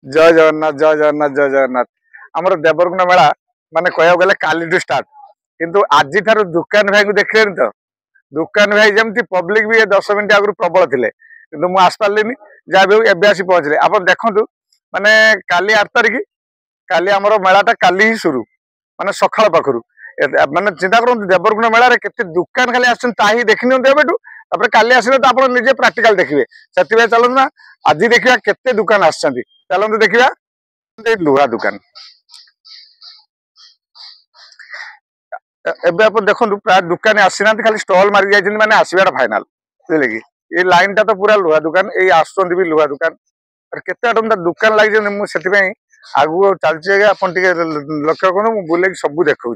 जय जगन्नाथ जय जगन्नाथ जय जगन्नाथ। आमर देवरकुंड मेला माने कह गले काली स्टार्ट किंतु आज दुकान भाई को देखिए तो दुकान भाई जमी पब्लिक भी 10 मिनट आगु प्रबल थे कि मुझे आसपारे जहाँ भी एवं आसी पहुँचले आप देखु माने काली 8 तारिख काली आमर मेलाटा काली ही शुरू माने सकाल पाखु माने चिंता करूँ देवरकुंड मेला के दुकान खाली आही देखी एवं काली आसने तो आप निजे प्राक्टिकल देखिए से चलते ना आज देखा केते दुकान आसती चलते देखा लुहा दुकान एबे आप देखो प्राय दुकान आसीना खाली स्टल मारी जाइए माने आसवाटा फाइनाल बुझे कि ये लाइन टा तो पूरा लुहा दुकान ये आसुँच भी लुहा दुकान केते दुकान लगी मुझे आगु चलती आप लक्ष्य करूँ बुले सब देखा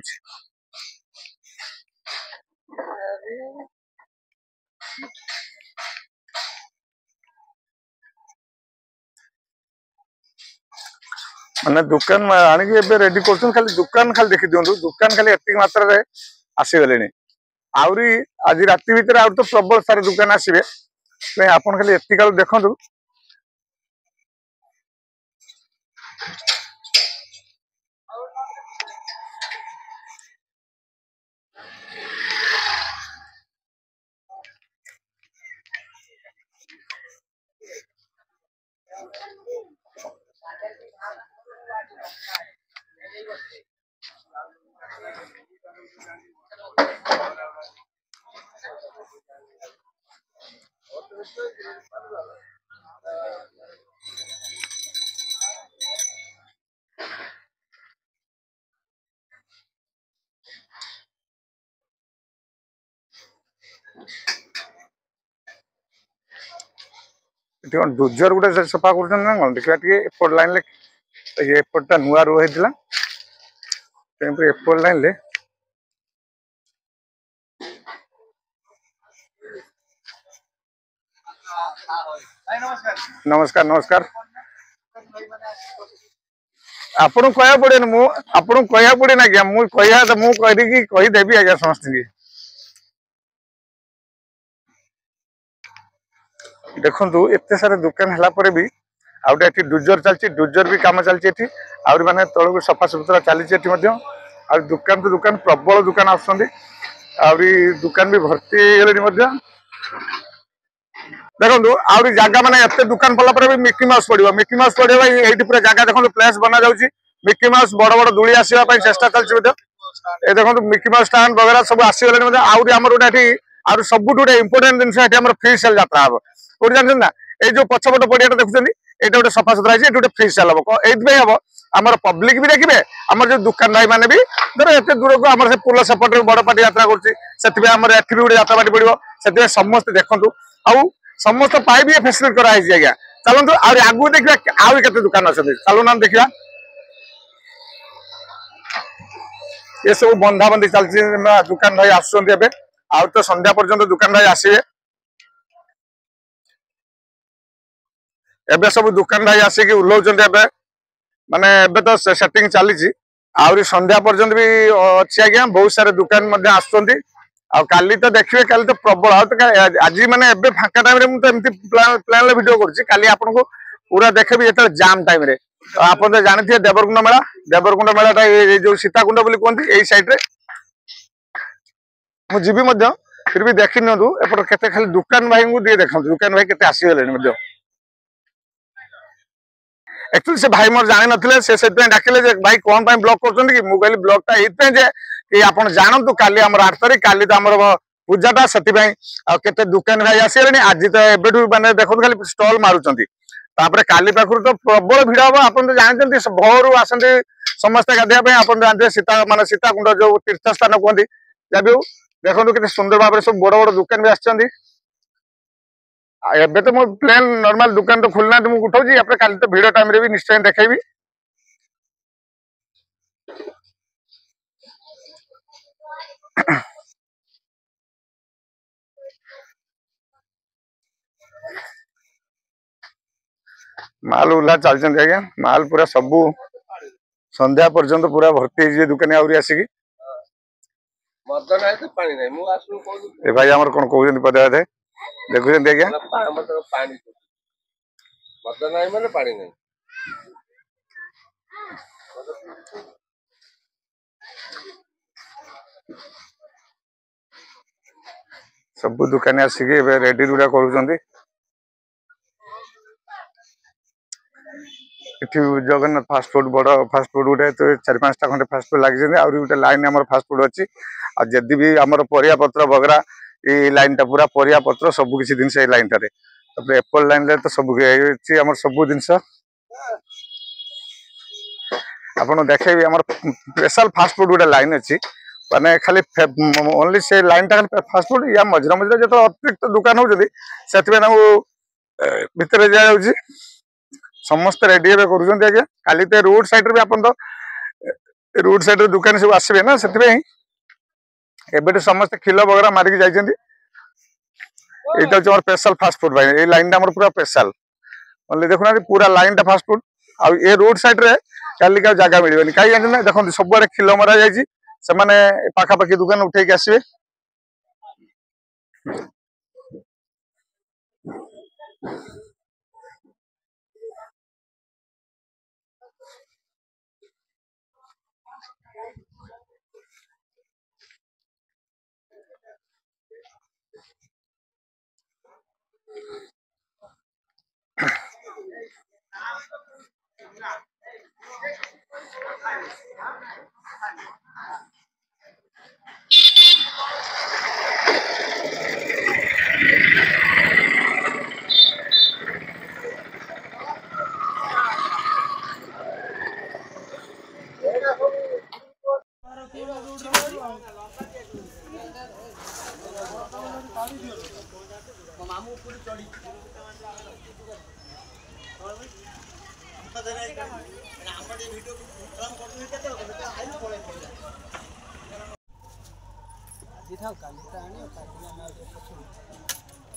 माने दुकान आनिक रेडी कर खाली दुकान खाली देखी दिखाँ दुकान खाली एतिक मात्रा आसीगले आहरी आज राति भितर आ तो प्रबल सारे दुकान आसवे आप खाली एतिकाल देखु डोजर गोटे सफा कर देखा एपट लाइन एपटा नुआ रो होता एपट लाइन नमस्कार नमस्कार आपन कह पड़े मुझे कह पड़े ना क्या मुझे कहीदेवी आज्ञा समस्त देखु एत सारा दुकान है भी आउटे डुजर चलती डुजर भी कम चलती आउरी माने तलक सफा सुतरा चलती दुकान तो दुकान प्रबल दुकान आसुँच आउरी दुकान भी भर्ती देखो आउरी जगह माने एते दुकान पड़ला पर भी मिकी माउस पड़ो ये पूरा जगह देखो प्लेस बना जाउची मिकी माउस बड़ बड़ दूली आसीबा पई चेष्टा चलची ए देखो मिकी माउस स्टैंड वगैरह सब आसीगले आउरी हमर गोटे आउरी सबुठ गोटे इंपोर्टेंट जिनस हमर फ्री सेल यात्रा हम कोठी जानछन ना ए जो पछपट पड़ियाटा देखुछनी एटा गोटे सफा सुतरा है गोटे फ्री सेल हम एइथबे हम आमर पब्लिक भी देखिए आमर जो दुकान भाई माने भी धर एत दूर को आमर से पुल सेपट बड़ पार्टी यात्रा कर आमर एठी भी गोटे यात्रा पार्टी पड़ो से समस्त देखु आउ समस्त पाई भी फैसिलिटी कराई आज्ञा चलते आगु देखा आउ के दुकान अच्छे चलुना देखा ये सब बंधाबंधी चलती दुकान भाई आसुँच आउ तो संध्या पर्यंत दुकान भाई आसवे एबे सब दुकान भाई आसिक उल्लाउछन्ते माने एबे तो सेटिंग चली आउरी संध्या पर्यंत भी अच्छी आज्ञा बहुत सारे दुकान आसुँच काली तो देखिए काली तो प्रबल आज माने एबे फांका टाइम रे मु तो एमती प्लान वीडियो करछि काली आपन को पूरा देखेबी एत जाम टाइम रे आप तो जानते देवरकुंड मेलाटा ये जो सीताकुंड बोली कहते यही साइड रे मु जीवी मध्य फिर भी देखि नियंतु एपट केते खाली दुकान भाई को दिए देखंतु दुकान भाई केते आसीगले मध्य एक्चुअली से भाई मोर जानि नथिले से डाकिले भाई कौन ब्लॉग कर कि मुझे ब्लॉगटा ये कि आप जानतु काली 8 तारिख काली तो आमर पूजाटा से केते दुकान भाई आसीगले आज तो एबेठू माने देखो खाली स्टल मारुचंती तापरे काली पाखुर तो प्रबल भिड़ हम आप तो जानते भोरू आसते समस्ते गाधे आप जानते सीता माने सीताकुंड जो तीर्थ स्थान कहते जब भी देखो के सुंदर भाव में सब बड़ बड़ दुकान भी आसछंती एबे तो मो प्लेन नॉर्मल दुकान तो खुलना तो मुझे उठाऊँ आप काली तो भिड़ टाइम रे भी निश्चय देखेबी माल उल्ला चलते आज्ञा माल पूरा सबू संध्या पर्यंत पूरा भर्ती दुकानी आउरी आसिकी ए भाई आमर कौन कहते पदे पदे देखुं आज्ञा सब दुकानी आसिक रेडी गुड़ा कर जगन्नाथ फास्टफुड बड़ फास्टफुड गोटे तो 4-5टा खंडे फास्टफुड लगी आउरी गोटे लाइन आम फास्टफुड अच्छी आदि भी आम परिया पत्र वगैरह ये लाइन टा पूरा परिया पत्र सब किसी जिन लाइन टारे एप्पल लाइन तो सब आम सब जिन आप देखे आम स्पेशल फास्टफुड गोटे लाइन अच्छी माने खाली ओनली से लाइन टा फास्टफुड या मझे मझे जो अतिरिक्त दुकान होती से भितर जा समस्त रेडी कर काली तो रोड साइड भी आप रोड साइड दुकान सब आसबे ना से समस्त किलो वगैरह मारिक जाइए यहाँ स्पेशल फास्टफुड भाई लाइन टा पूरा स्पेशल ओनली देखुना पूरा लाइन टा फास्टफुड आ ये रोड साइड रे काली का जगह मिलबनी कहीं जाना देखो सब खिल मरा जाइए से पाखापाखि दुकान उठे आसबे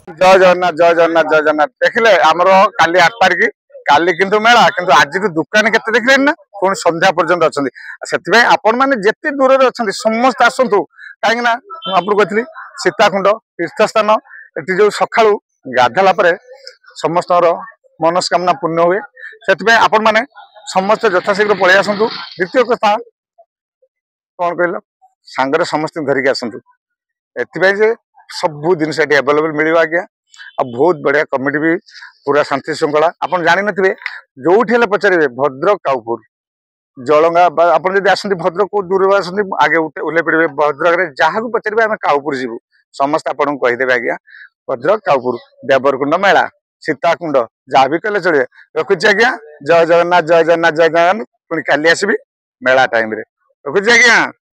जय जगन्नाथ जय जगन्नाथ जय जगन्नाथ देखिले आमर काली 8 तारिख काली किंतु मेला किंतु आज दुकान केते देखले ना पुणी संध्या पर्यंत अच्छा से आपण मैंने जिते दूर अच्छा समस्त आसतु कहीं आपको कहती सीताकुंड तीर्थस्थान ये जो सका गाधला समस्त मनस्कामना पूर्ण हुए से आपण मैंने समस्त यथाशीघ्र पलि आसतु द्वितीय कथा कौन कहल सांगरे समस्त धरिकी आसतु ए सब जिन अवेलेबल मिल आज्ञा आ बहुत बढ़िया कमिटी भी पूरा शांति श्रृंखला आप जानी थे जो पचारे भद्रक काउपुर जलंगा आप आसती भद्रक को दूर आसती आगे ओह्ल पड़े भद्रक में जहाँ को पचारे आम काउपुर जीवु समस्त आपको कहीदेवे आज्ञा भद्रक काउपुर देवरकुंड मेला सीताकुंड जहाँ भी कहले चलिए रखुची आज्ञा जय जगन्नाथ जय जगन्नाथ जय जगन्नाथ पुणी काली आसबि मेला टाइम रे रखुची आज्ञा।